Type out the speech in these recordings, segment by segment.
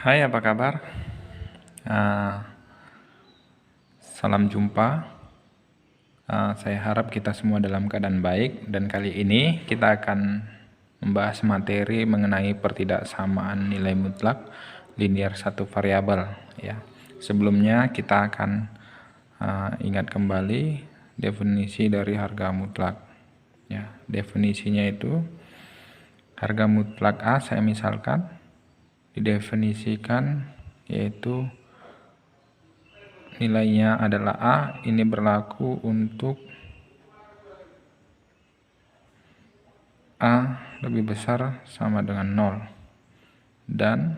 Hai, apa kabar? Uh, Salam jumpa. Saya harap kita semua dalam keadaan baik, dan kali ini kita akan membahas materi mengenai pertidaksamaan nilai mutlak linear satu variabel. Ya, sebelumnya kita akan ingat kembali definisi dari harga mutlak. Ya, definisinya itu harga mutlak A, saya misalkan didefinisikan yaitu nilainya adalah A, ini berlaku untuk A lebih besar sama dengan 0. Dan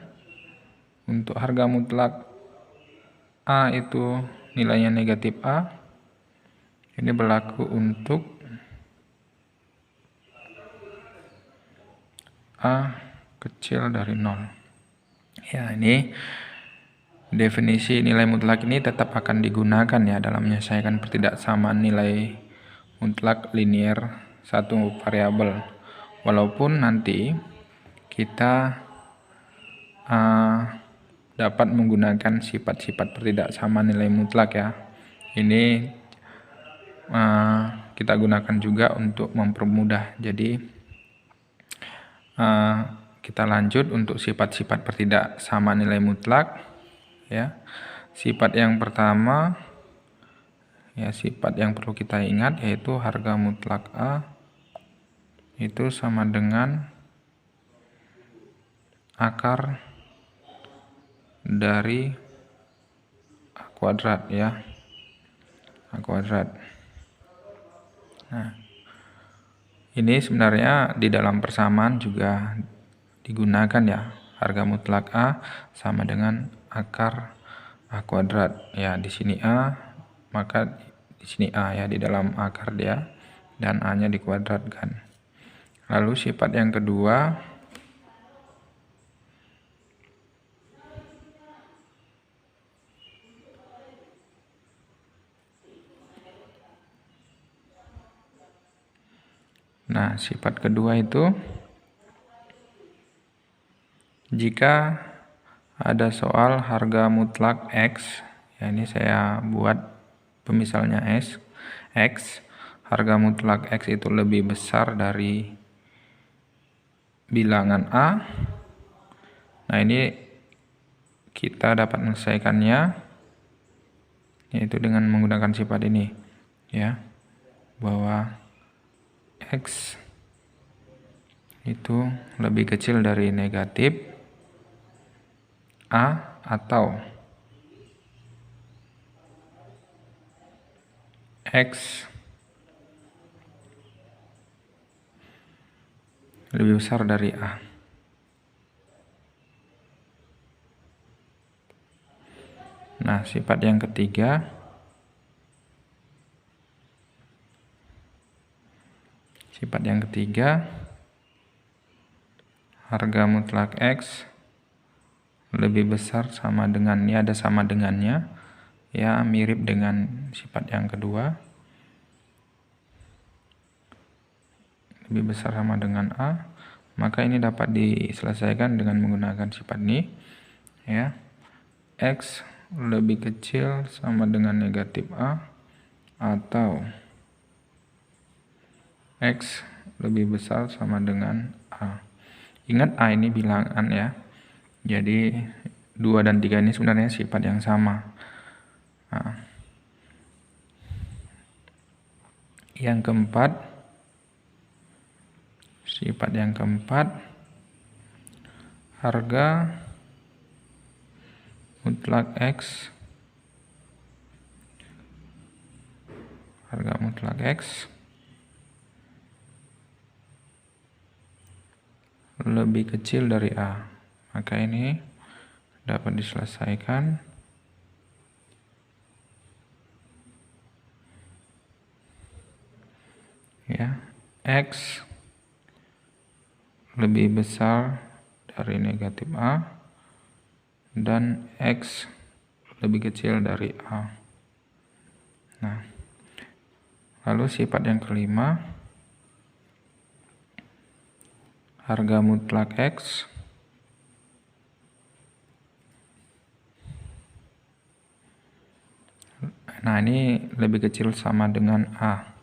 untuk harga mutlak A itu nilainya negatif A, ini berlaku untuk A kecil dari 0. Ya, ini definisi nilai mutlak ini tetap akan digunakan ya dalam menyelesaikan pertidaksamaan nilai mutlak linear satu variabel. Walaupun nanti kita dapat menggunakan sifat-sifat pertidaksamaan nilai mutlak ya. Ini kita gunakan juga untuk mempermudah. Jadi kita lanjut untuk sifat-sifat pertidaksamaan nilai mutlak ya. Sifat yang pertama ya, sifat yang perlu kita ingat yaitu harga mutlak A itu sama dengan akar dari A kuadrat ya, A kuadrat. Nah, ini sebenarnya di dalam persamaan juga digunakan ya, harga mutlak A sama dengan akar A kuadrat ya. Di sini A, maka di sini A ya, di dalam akar dia, dan A-nya dikuadratkan. Lalu sifat yang kedua, nah sifat kedua itu jika ada soal harga mutlak X, ya ini saya buat pemisalnya X, harga mutlak X itu lebih besar dari bilangan A. Nah, ini kita dapat menyelesaikannya yaitu dengan menggunakan sifat ini ya, bahwa X itu lebih kecil dari negatif A atau X lebih besar dari A. Nah, sifat yang ketiga, harga mutlak X lebih besar sama dengan, ini ada sama dengannya ya, mirip dengan sifat yang kedua, lebih besar sama dengan A, maka ini dapat diselesaikan dengan menggunakan sifat ini ya. X lebih kecil sama dengan negatif A atau X lebih besar sama dengan A. Ingat A ini bilangan ya, jadi 2 dan 3 ini sebenarnya sifat yang sama. Nah, yang keempat, sifat yang keempat, harga mutlak X lebih kecil dari A, maka ini dapat diselesaikan ya. X lebih besar dari negatif A dan X lebih kecil dari A. Nah, lalu sifat yang kelima, harga mutlak X Nah, ini lebih kecil sama dengan A.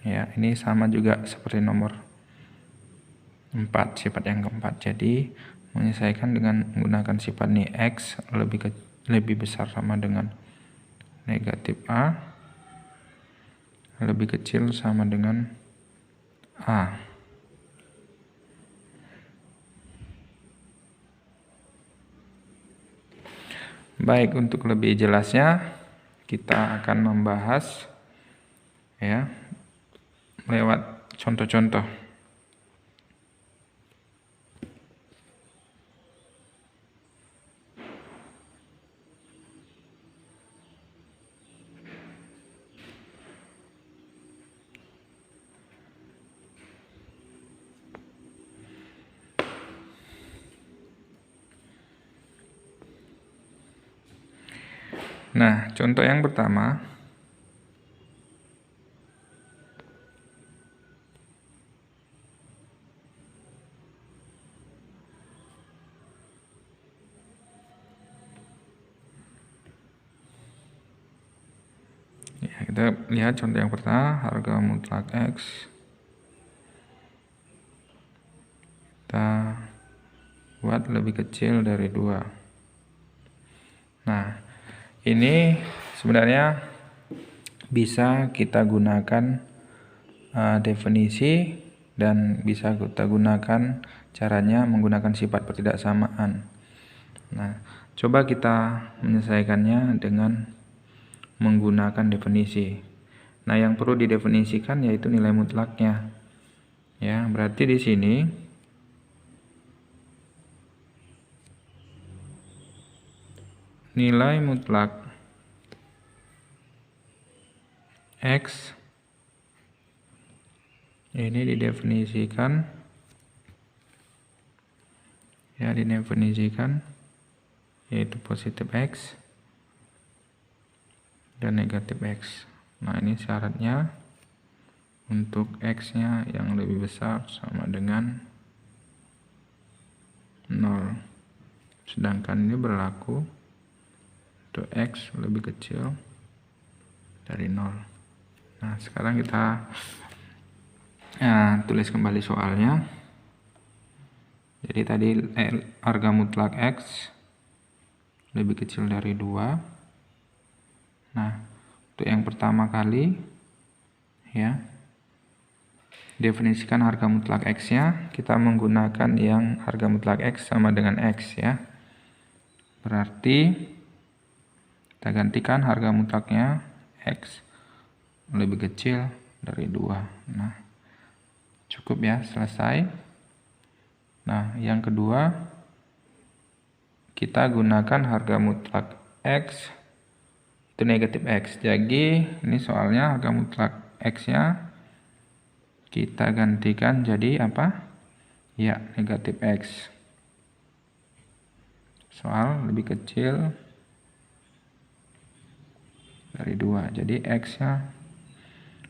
Ya, ini sama juga seperti nomor 4, sifat yang keempat. Jadi, menyesuaikan dengan menggunakan sifat nih, X lebih besar sama dengan negatif A, lebih kecil sama dengan A. Baik, untuk lebih jelasnya kita akan membahas ya lewat contoh-contoh. Nah, contoh yang pertama, ya, kita lihat contoh yang pertama, harga mutlak X kita buat lebih kecil dari 2. Nah, ini sebenarnya bisa kita gunakan definisi dan bisa kita gunakan caranya menggunakan sifat pertidaksamaan. Nah, coba kita menyelesaikannya dengan menggunakan definisi. Nah, yang perlu didefinisikan yaitu nilai mutlaknya. Ya, berarti di sini nilai mutlak X ini didefinisikan yaitu positif X dan negatif X. Nah, ini syaratnya untuk X nya yang lebih besar sama dengan 0, sedangkan ini berlaku untuk X lebih kecil dari 0. Nah, sekarang kita tulis kembali soalnya. Jadi tadi harga mutlak X lebih kecil dari 2. Nah, untuk yang pertama kali ya, definisikan harga mutlak X nya, kita menggunakan yang harga mutlak X sama dengan X ya. Berarti kita gantikan harga mutlaknya X lebih kecil dari 2. Nah, cukup ya, selesai. Nah, yang kedua kita gunakan harga mutlak X itu negatif X. Jadi ini soalnya harga mutlak X nya kita gantikan jadi apa? Ya, negatif X. Soal lebih kecil dari 2. Jadi X nya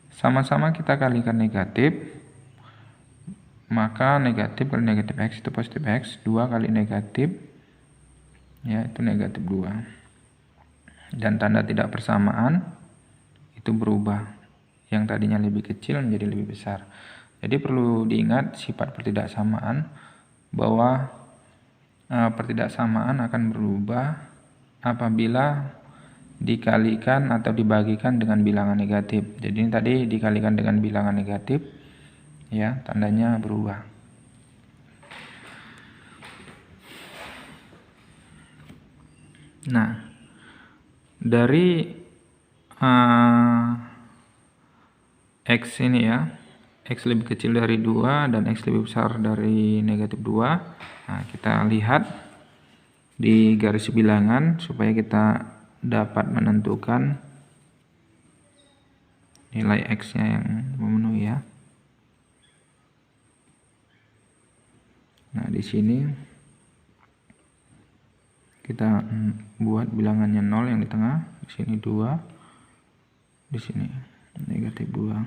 sama-sama kita kalikan negatif, maka negatif kali negatif X itu positif X. 2 kali negatif ya itu negatif 2. Dan tanda tidak persamaan itu berubah, yang tadinya lebih kecil menjadi lebih besar. Jadi perlu diingat sifat pertidaksamaan bahwa pertidaksamaan akan berubah apabila dikalikan atau dibagikan dengan bilangan negatif. Jadi ini tadi dikalikan dengan bilangan negatif ya, tandanya berubah. Nah, dari X ini ya, X lebih kecil dari 2 dan X lebih besar dari negatif 2. Nah, kita lihat di garis bilangan supaya kita dapat menentukan nilai X nya yang memenuhi ya. Nah, di sini kita buat bilangannya 0 yang di tengah, di sini 2, di sini negatif 2.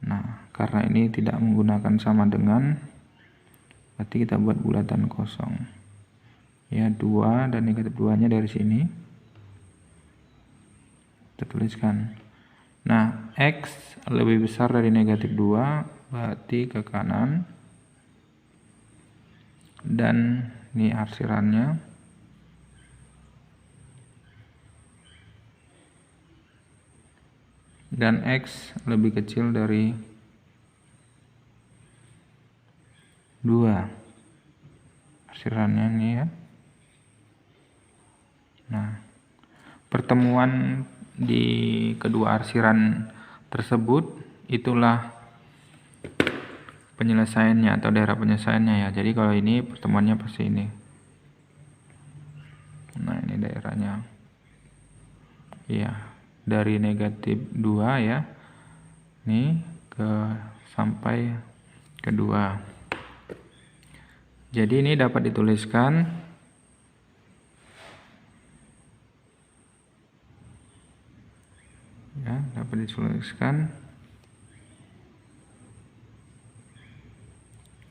Nah, karena ini tidak menggunakan sama dengan, berarti kita buat bulatan kosong. Ya, 2 dan negatif 2 nya dari sini. Kita tuliskan. Nah, X lebih besar dari negatif 2, berarti ke kanan. Dan ini arsirannya. Dan X lebih kecil dari 2. Arsirannya ini ya. Nah, pertemuan di kedua arsiran tersebut itulah penyelesaiannya atau daerah penyelesaiannya ya. Jadi kalau ini pertemuannya pasti ini. Nah, ini daerahnya. Iya, dari negatif 2 ya. Ini sampai ke 2. Jadi ini dapat dituliskan ya, dapat dituliskan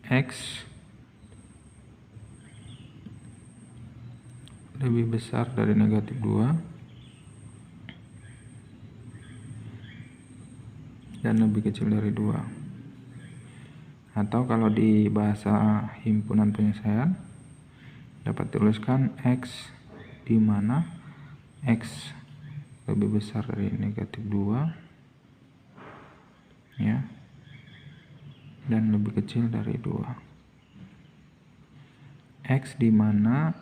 X lebih besar dari negatif 2 dan lebih kecil dari 2. Atau kalau di bahasa himpunan penyelesaian dapat tuliskan X di mana X lebih besar dari negatif 2 ya, dan lebih kecil dari 2. X di mana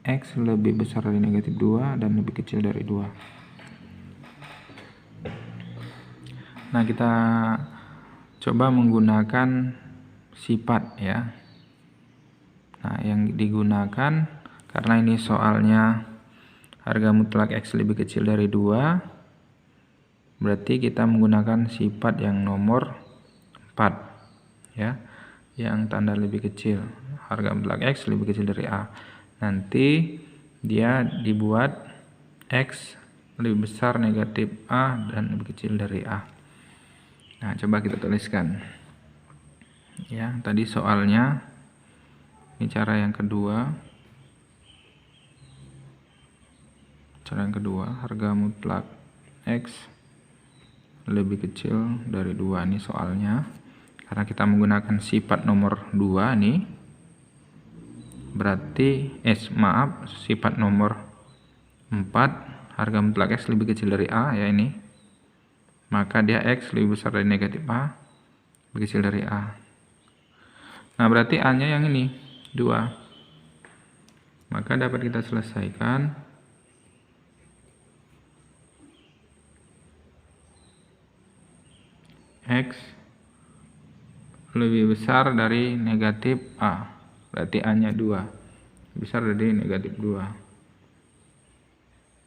X lebih besar dari negatif 2 dan lebih kecil dari 2. Nah, kita coba menggunakan sifat ya. Nah, yang digunakan karena ini soalnya harga mutlak X lebih kecil dari 2, berarti kita menggunakan sifat yang nomor 4 ya, yang tanda lebih kecil. Harga mutlak X lebih kecil dari A. Nanti dia dibuat X lebih besar negatif A dan lebih kecil dari A. Nah, coba kita tuliskan ya, tadi soalnya ini cara yang kedua. Cara yang kedua, harga mutlak X lebih kecil dari 2. Ini soalnya karena kita menggunakan sifat nomor 2 nih, berarti sifat nomor 4, harga mutlak X lebih kecil dari A ya ini, maka dia X lebih besar dari negatif A, lebih kecil dari A. Nah, berarti A nya yang ini 2, maka dapat kita selesaikan X lebih besar dari negatif A, berarti A nya 2, besar dari negatif 2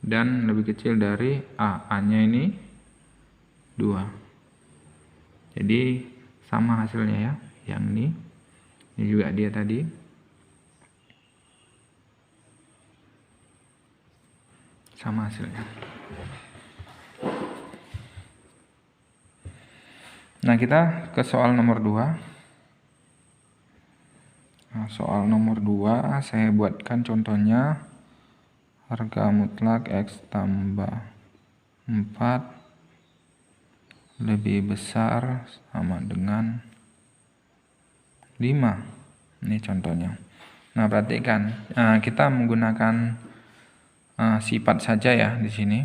dan lebih kecil dari A nya ini 2. Jadi sama hasilnya ya, yang ini juga dia tadi. Sama hasilnya. Nah, kita ke soal nomor 2. Nah, soal nomor 2 saya buatkan contohnya harga mutlak X tambah 4 lebih besar sama dengan 5. Ini contohnya. Nah, perhatikan, kita menggunakan sifat saja ya di sini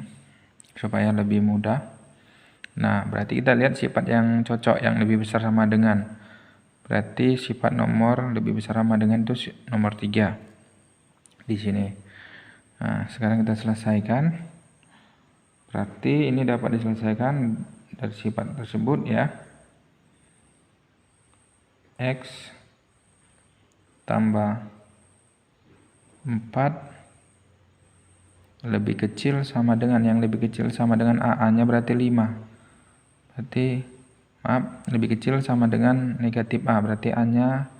supaya lebih mudah. Nah, berarti kita lihat sifat yang cocok yang lebih besar sama dengan. Berarti sifat nomor lebih besar sama dengan itu nomor 3 di sini. Nah, sekarang kita selesaikan. Berarti ini dapat diselesaikan dari sifat tersebut ya. X tambah 4 lebih kecil sama dengan, yang lebih kecil sama dengan A nya berarti 5. Berarti lebih kecil sama dengan negatif A, berarti A nya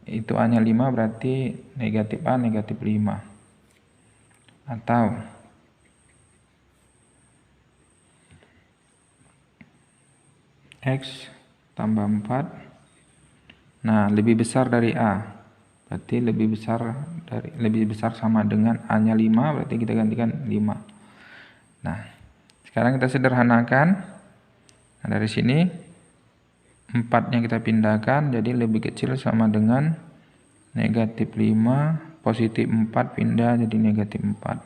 itu A nya 5, berarti negatif A negatif 5. Atau X tambah 4, nah lebih besar dari A, berarti lebih besar sama dengan A nya 5, berarti kita gantikan 5. Nah, Sekarang kita sederhanakan. Nah, dari sini 4-nya kita pindahkan, jadi lebih kecil sama dengan negatif 5, positif 4 pindah jadi negatif 4.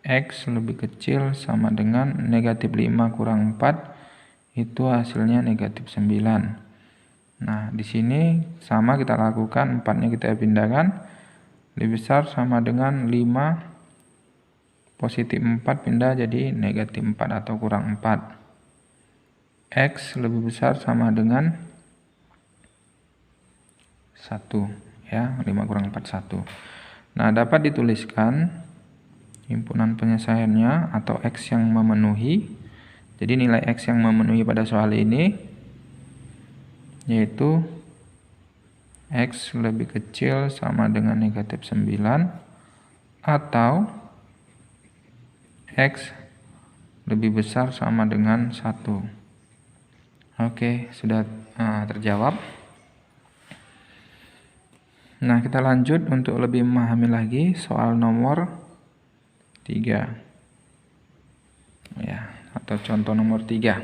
X lebih kecil sama dengan negatif 5 kurang 4, itu hasilnya negatif 9. Nah, di sini sama kita lakukan, 4-nya kita pindahkan, lebih besar sama dengan 5, positif 4 pindah jadi negatif 4 atau kurang 4. X lebih besar sama dengan 1, ya, 5 kurang 4, 1. Nah, dapat dituliskan himpunan penyelesaiannya atau X yang memenuhi. Jadi nilai X yang memenuhi pada soal ini yaitu X lebih kecil sama dengan negatif 9 atau X lebih besar sama dengan 1. Oke, sudah terjawab. Nah, kita lanjut untuk lebih memahami lagi soal nomor 3. Ya, atau contoh nomor 3.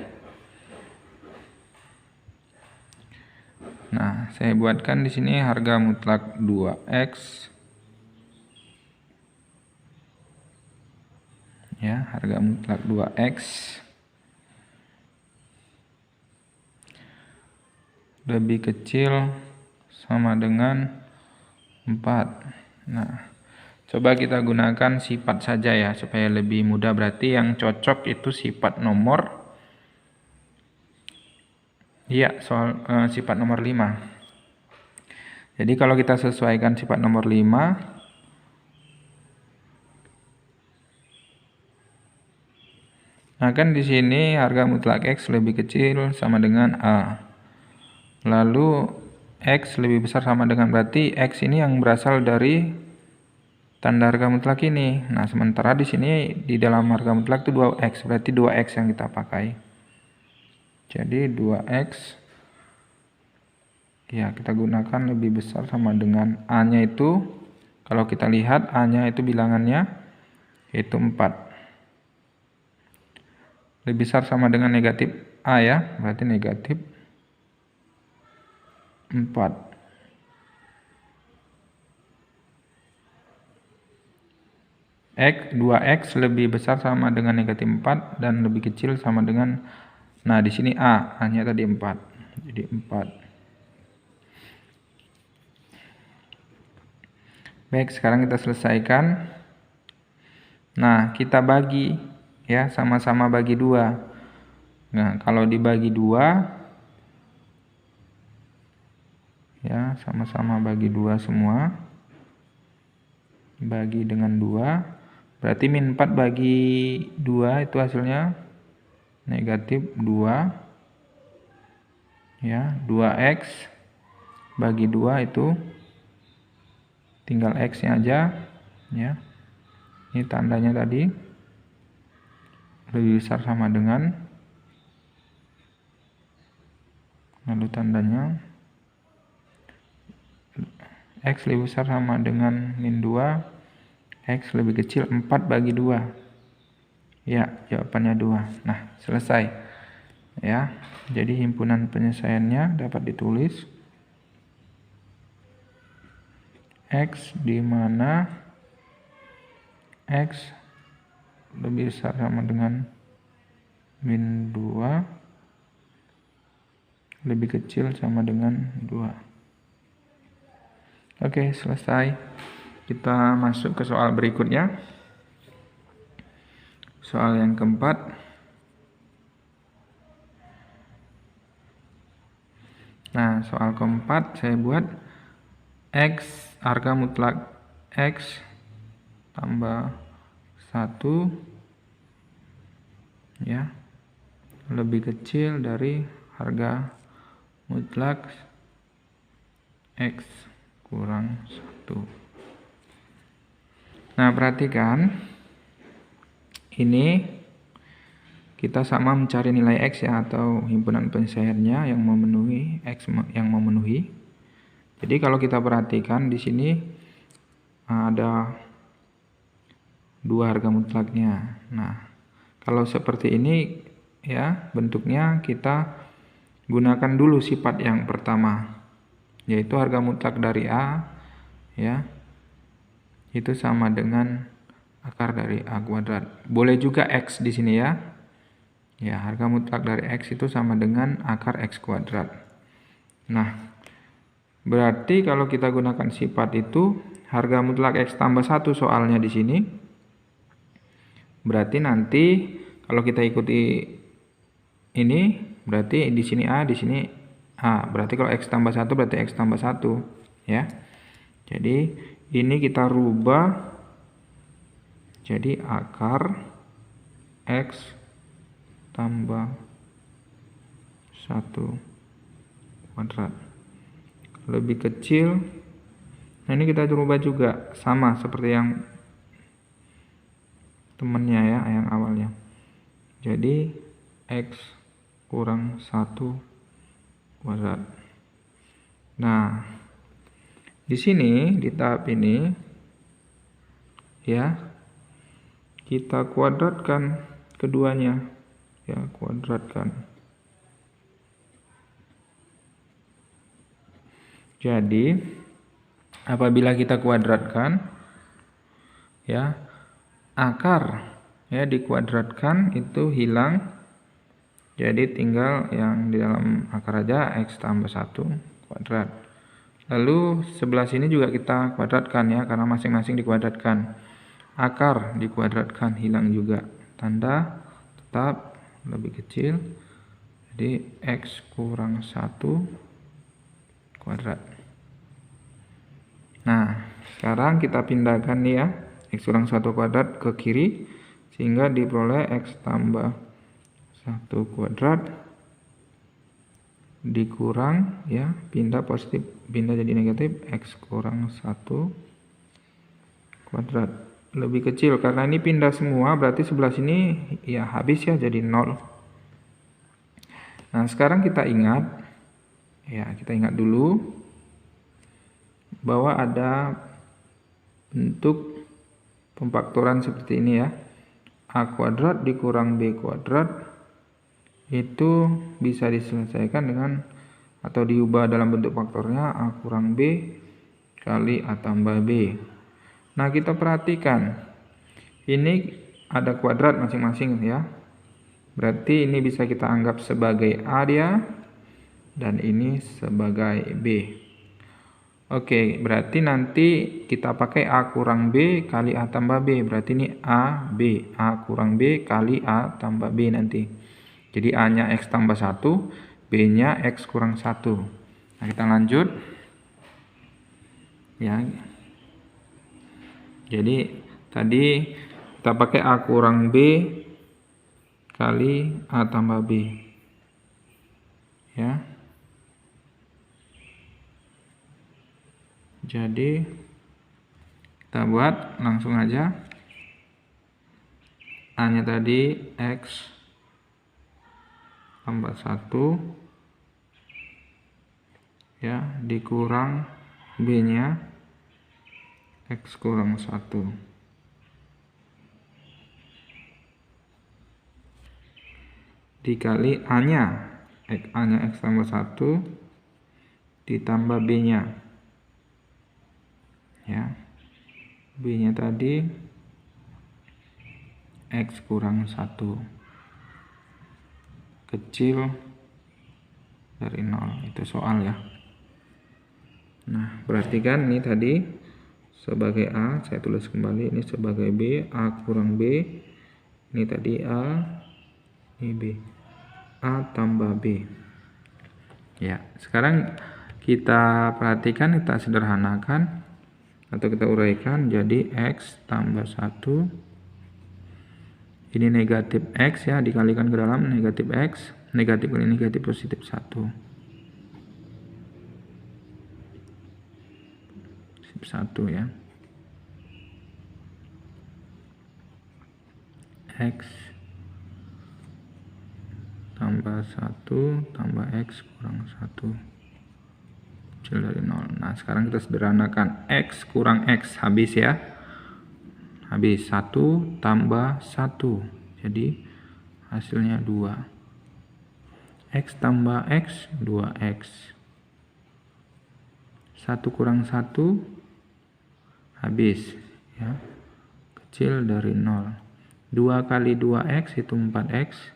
Nah, saya buatkan di sini harga mutlak 2X. Ya, harga mutlak 2X lebih kecil sama dengan 4. Nah, coba kita gunakan sifat saja ya supaya lebih mudah. Berarti yang cocok itu sifat nomor, iya, sifat nomor 5. Jadi kalau kita sesuaikan sifat nomor 5, nah kan di sini harga mutlak X lebih kecil sama dengan A. Lalu X lebih besar sama dengan, berarti X ini yang berasal dari tanda harga mutlak ini. Nah, sementara di sini di dalam harga mutlak itu 2X, berarti 2X yang kita pakai. Jadi 2X, ya, kita gunakan lebih besar sama dengan A-nya itu, kalau kita lihat A-nya itu bilangannya yaitu 4. Lebih besar sama dengan negatif A ya, berarti negatif 4. X, 2X lebih besar sama dengan negatif 4 dan lebih kecil sama dengan, nah di sini A-nya tadi 4. Jadi 4. Baik, sekarang kita selesaikan. Nah, kita bagi ya, sama-sama bagi 2. Nah, kalau dibagi 2 ya, sama-sama bagi 2 semua, bagi dengan 2, berarti min 4 bagi 2 itu hasilnya negatif 2 ya. 2X bagi 2 itu tinggal X nya aja ya, ini tandanya tadi lebih besar sama dengan, lalu tandanya X lebih besar sama dengan min 2, X lebih kecil 4 bagi 2. Ya, jawabannya 2. Nah, selesai. Ya, jadi himpunan penyelesaiannya dapat ditulis X di mana X lebih besar sama dengan min 2, lebih kecil sama dengan 2. Oke, selesai. Kita masuk ke soal berikutnya. Soal yang keempat. Nah, soal keempat saya buat X, harga mutlak X tambah 1 ya, lebih kecil dari harga mutlak X kurang 1. Nah, perhatikan ini kita sama mencari nilai X ya, atau himpunan penyelesaiannya yang memenuhi X yang memenuhi. Jadi kalau kita perhatikan di sini ada 2 harga mutlaknya. Nah, Kalau seperti ini ya bentuknya, kita gunakan dulu sifat yang pertama, yaitu harga mutlak dari A ya itu sama dengan akar dari A kuadrat. Boleh juga X di sini ya. Ya, harga mutlak dari X itu sama dengan akar X kuadrat. Nah, berarti kalau kita gunakan sifat itu, harga mutlak X tambah 1 soalnya di sini. Berarti nanti kalau kita ikuti ini, berarti di sini A, di sini A. Berarti kalau X tambah 1 berarti X tambah 1 ya. Jadi ini kita rubah jadi akar X tambah 1 kuadrat. Lebih kecil. Nah, ini kita rubah juga sama seperti yang temennya ya, yang awalnya. Jadi X kurang 1 kuadrat. Nah, di sini di tahap ini ya, kita kuadratkan keduanya ya, kuadratkan. Jadi apabila kita kuadratkan ya, akar ya dikuadratkan itu hilang, jadi tinggal yang di dalam akar aja, X tambah 1 kuadrat. Lalu sebelah sini juga kita kuadratkan ya, karena masing-masing dikuadratkan. Akar dikuadratkan hilang juga, tanda tetap lebih kecil, jadi X kurang 1 kuadrat. Nah, sekarang kita pindahkan nih ya, X kurang 1 kuadrat ke kiri, sehingga diperoleh X tambah 1 kuadrat dikurang ya, pindah positif, pindah jadi negatif, X kurang 1 kuadrat. Lebih kecil, karena ini pindah semua, berarti sebelah sini ya habis ya, jadi 0. Nah, sekarang kita ingat ya, kita ingat dulu bahwa ada bentuk pemfaktoran seperti ini ya. A kuadrat dikurang B kuadrat itu bisa diselesaikan dengan atau diubah dalam bentuk faktornya A kurang B kali A tambah B. Nah, kita perhatikan ini ada kuadrat masing-masing ya. Berarti ini bisa kita anggap sebagai A dia, dan ini sebagai B. Oke, berarti nanti kita pakai A kurang B kali A tambah B. Berarti ini A, B. A kurang B kali A tambah B nanti. Jadi A-nya X tambah 1, B-nya X kurang 1. Nah, kita lanjut. Ya. Jadi tadi kita pakai A kurang B kali A tambah B. Ya. Jadi kita buat langsung aja. A-nya tadi X tambah 1 ya, dikurang B-nya X kurang 1 dikali A-nya X tambah 1 ditambah B-nya ya, B-nya tadi X kurang 1 kecil dari 0. Itu soal ya. Nah, perhatikan ini tadi sebagai A, saya tulis kembali, ini sebagai B, A kurang B, ini tadi A, ini B, A tambah B. Ya, sekarang kita perhatikan, kita sederhanakan atau kita uraikan jadi X tambah 1, ini negatif X ya, dikalikan ke dalam negatif X, negatif kali negatif positif 1. 1 ya. X tambah 1 tambah X kurang 1 kecil dari 0. Nah, sekarang kita sederhanakan. X kurang X habis ya. Habis 1 tambah 1. Jadi hasilnya 2. X tambah X, 2X. 1 kurang 1, habis. Ya. Kecil dari 0. 2 kali 2X itu 4X.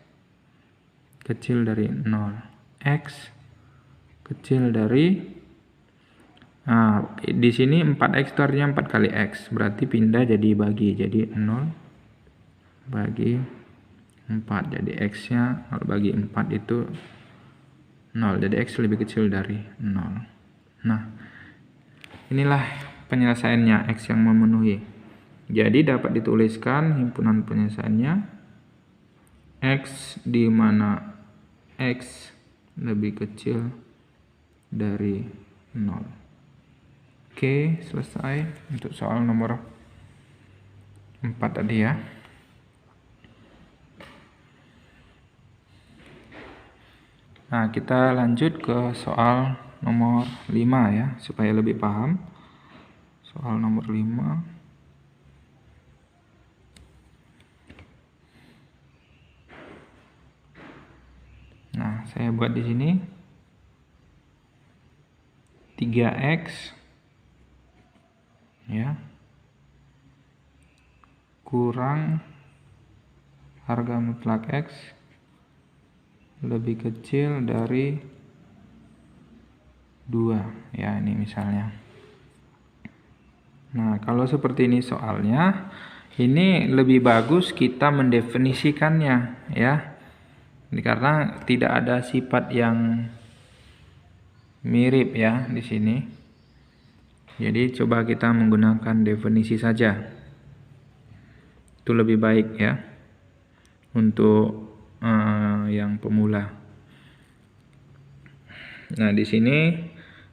Kecil dari 0. X kecil dari, nah di sini 4X itu artinya 4 kali X, berarti pindah jadi bagi, jadi 0 bagi 4, jadi X nya 0 bagi 4 itu 0, jadi X lebih kecil dari 0. Nah, inilah penyelesaiannya X yang memenuhi. Jadi dapat dituliskan himpunan penyelesaiannya X di mana X lebih kecil dari 0. Oke, selesai untuk soal nomor 4 tadi ya. Nah, kita lanjut ke soal nomor 5 ya, supaya lebih paham. Soal nomor 5. Nah, saya buat di sini 3X ya kurang harga mutlak X lebih kecil dari 2 ya, ini misalnya. Nah, kalau seperti ini soalnya, ini lebih bagus kita mendefinisikannya ya, karena tidak ada sifat yang mirip ya di sini. Jadi coba kita menggunakan definisi saja. Itu lebih baik ya untuk yang pemula. Nah, di sini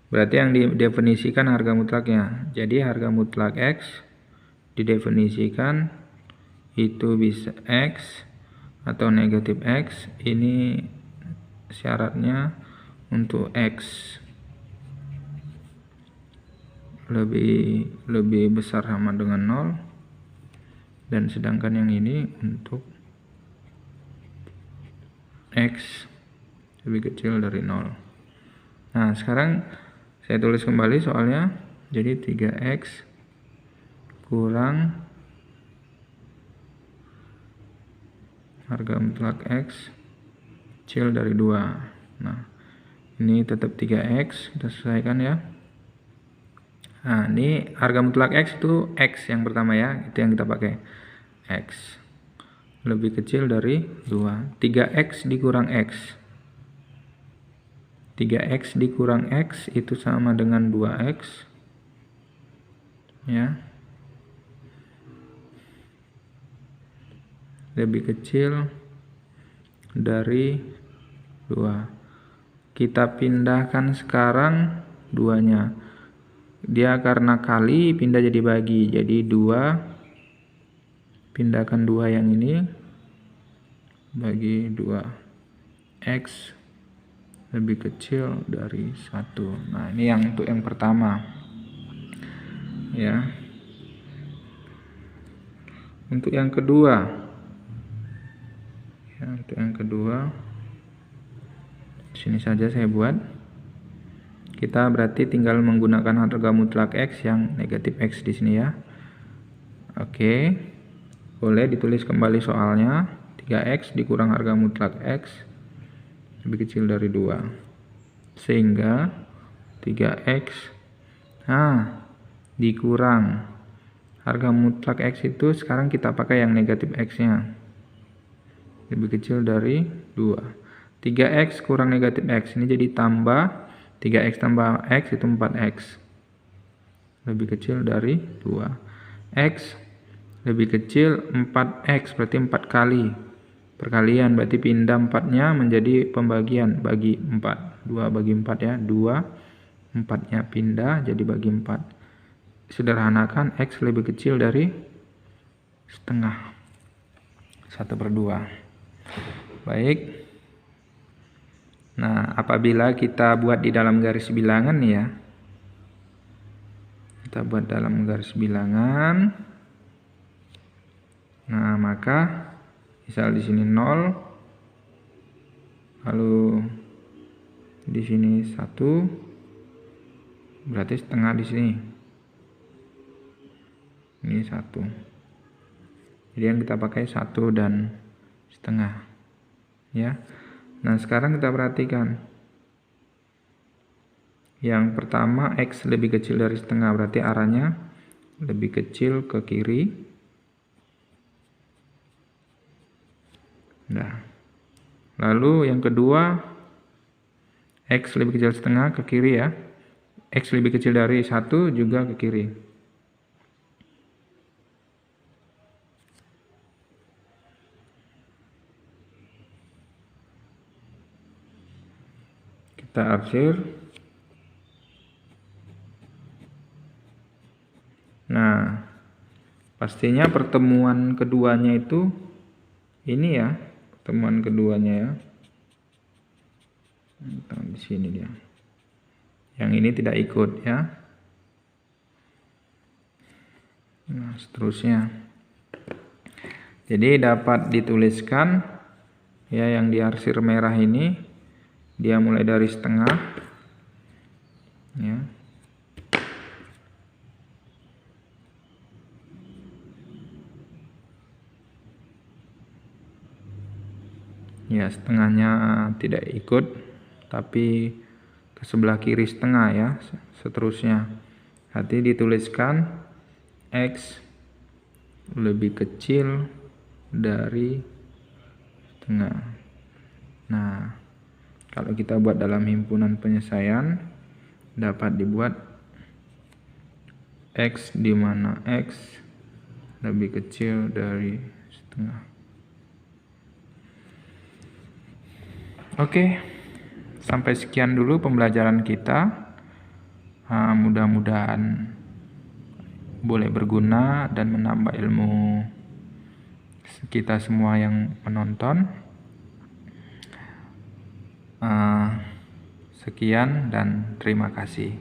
berarti yang didefinisikan harga mutlaknya. Jadi harga mutlak X didefinisikan itu bisa X atau negatif X. Ini syaratnya untuk X lebih besar sama dengan 0, dan sedangkan yang ini untuk X lebih kecil dari 0. Nah, sekarang saya tulis kembali soalnya. Jadi 3X kurang harga mutlak X kecil dari 2. Nah, ini tetap 3X, kita selesaikan ya. Nah, ini harga mutlak X itu X yang pertama ya, itu yang kita pakai. X lebih kecil dari 2. 3X dikurang X. 3X dikurang X itu sama dengan 2X. Ya. Lebih kecil dari 2. Kita pindahkan sekarang 2-nya. Dia karena kali pindah jadi bagi. Jadi 2, pindahkan 2 yang ini bagi 2. X lebih kecil dari 1. Nah, ini yang untuk yang pertama. Ya. Untuk yang kedua. Ya, untuk yang kedua. Sini saja saya buat. Kita berarti tinggal menggunakan harga mutlak X yang negatif X di sini ya. Oke. Boleh ditulis kembali soalnya. 3X dikurang harga mutlak X lebih kecil dari 2. Sehingga 3X dikurang harga mutlak X itu sekarang kita pakai yang negatif X-nya. Lebih kecil dari 2. 3X kurang negatif X. Ini jadi tambah 3X tambah X itu 4X. Lebih kecil dari 2. X lebih kecil 4X, berarti 4 kali. Perkalian, berarti pindah 4-nya menjadi pembagian, bagi 4. 2 bagi 4 ya. 2, 4-nya pindah jadi bagi 4. Sederhanakan, X lebih kecil dari setengah. 1/2. Baik. Nah, apabila kita buat di dalam garis bilangan ya, kita buat dalam garis bilangan. Nah, maka misal di sini 0, lalu di sini 1, berarti setengah di sini. Ini 1. Jadi yang kita pakai 1 dan setengah. Ya. Nah, sekarang kita perhatikan. Yang pertama, X lebih kecil dari setengah, berarti arahnya lebih kecil ke kiri. Nah, lalu yang kedua, X lebih kecil setengah ke kiri ya. X lebih kecil dari 1 juga ke kiri. Kita arsir. Nah, pastinya pertemuan keduanya itu ini ya, pertemuan keduanya ya. Nah, di sini dia. Yang ini tidak ikut ya. Nah, seterusnya. Jadi dapat dituliskan ya, yang diarsir merah ini dia mulai dari setengah ya. Ya, setengahnya tidak ikut, tapi ke sebelah kiri setengah ya. Seterusnya, nanti dituliskan X lebih kecil dari setengah. Nah, kalau kita buat dalam himpunan penyelesaian, dapat dibuat X di mana X lebih kecil dari setengah. Oke, sampai sekian dulu pembelajaran kita. Mudah-mudahan boleh berguna dan menambah ilmu kita semua yang menonton. Sekian dan terima kasih.